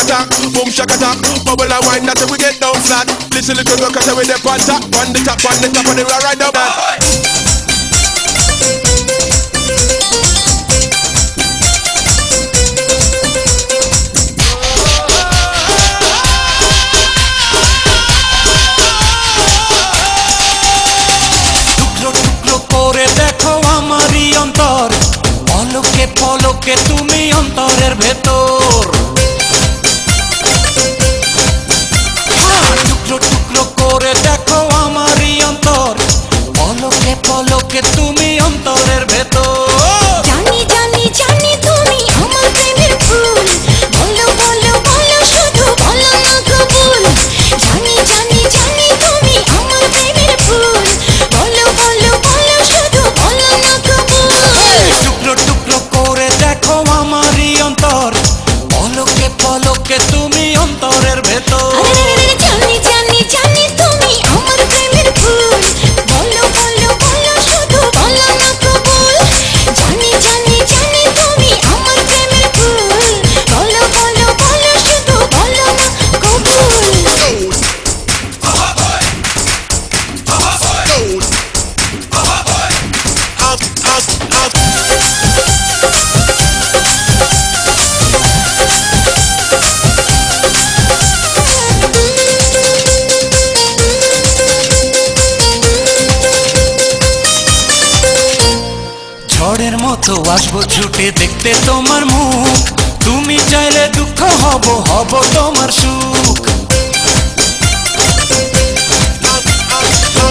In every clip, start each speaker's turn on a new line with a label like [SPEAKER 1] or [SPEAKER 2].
[SPEAKER 1] attack, boom shaka attack. Bubble and wine, that's how we get down flat. Listen little girl, cause we the on top, on the top, on the top, and we ride down that.
[SPEAKER 2] পলকে পলকে তুমি অন্তরের ভেতর টুকরো টুকরো করে দেখো আমারই অন্তর পলকে পলকে তুমি অন্তরের ভেতর
[SPEAKER 3] জানি জানি জানি তুমি আমার প্রেমের ফুল বলো বলো বলো শুধু বলো না কবুল জানি জানি জানি তুমি আমার প্রেমের ফুল বলো বলো বলো শুধু বলো না কবুল
[SPEAKER 2] টুকরো টুকরো করে দেখো আমারই অন্তর পলকে পলকে তুমি অন্তরের ভেতর
[SPEAKER 3] জানি জানি জানি তুমি আমার প্রেমের ফুল বলো বলো বলো শুধু বলো না কবুল জানি জানি জানি তুমি আমার প্রেমের ফুল বলো বলো বলো শুধু বলো না কবুল
[SPEAKER 2] ঝড়ের মতো আসবো ছুটে দেখতে তোমার মুখ তুমি চাইলে দুঃখ হব হব তোমার সুখ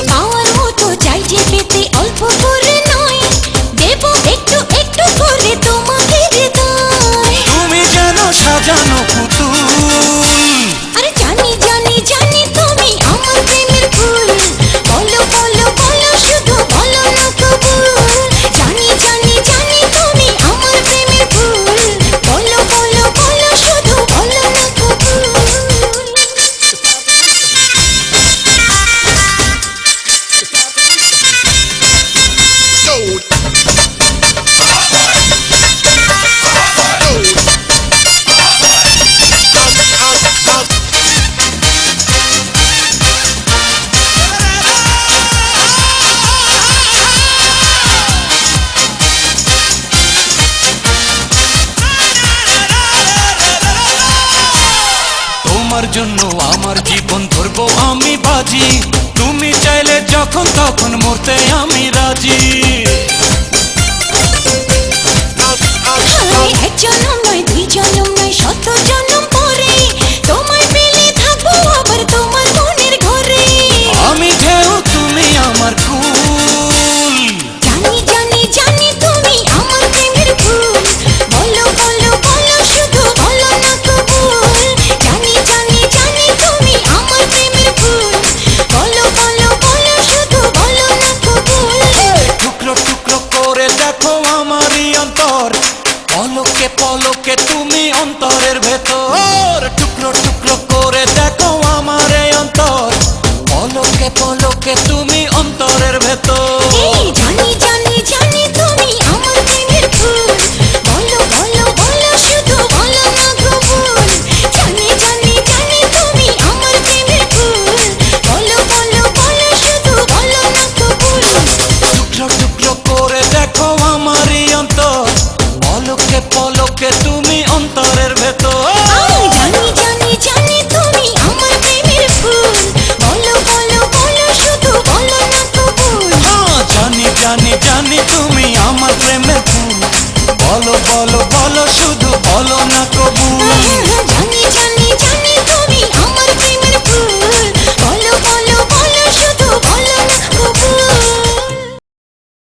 [SPEAKER 3] পাওয়ার মতো চাইছে পেতে অল্প করে নয় দেব একটু একটু করে তোমাকে হৃদয়
[SPEAKER 2] তুমি যেন সাজানো পুতুল
[SPEAKER 3] আরে জানি জানি জানি তুমি আমার প্রেমের ফুল বলো বলো বলো শুধু বলো না কবুল জানি জানি জানি তুমি আমার প্রেমের ফুল বলো বলো বলো শুধু বলো না কবুল
[SPEAKER 2] তোমার জন্য আমার জীবন ধরবো আমি বাজি তুমি চাইলে যখন তখন মরতে আমি রাজি
[SPEAKER 3] এক জনম নয় দুই জনম নয় শত জনম পরে তোমায় পেলে থাকবো আবার তোমার মনের ঘরে
[SPEAKER 2] আমি ঢেউ তুমি আমার কুল
[SPEAKER 3] জানি জানি জানি তুমি আমার প্রেমের ফুল বলো বলো বলো শুধু বলো না কবুল জানি জানি জানি তুমি আমার প্রেমের ফুল বলো বলো বলো শুধু বলো না কবুল
[SPEAKER 2] টুকরো টুকরো করে দেখো আমারই অন্তর পলকে পলকে তুমি অন্তরের ভেতর টুকরো টুকরো করে দেখো আমার এই অন্তর পলকে পলকে তুমি অন্তরের ভেতর
[SPEAKER 3] এই জানি জানি জানি তুমি আমার প্রেমের ফুল বলো বলো বলো শুধু বলো না কবুল জানি জানি জানি তুমি আমার প্রেমের ফুল বলো বলো বলো শুধু বলো না কবুল
[SPEAKER 2] টুকরো টুকরো করে দেখো আমারই অন্তর পলকে পলকে তুমি অন্তরের ভেতর
[SPEAKER 3] জানি জানি জানি তুমি আমার প্রেমের ফুল বলো বলো বলো শুধু বলো না কবুল
[SPEAKER 2] জানি জানি জানি তুমি আমার প্রেম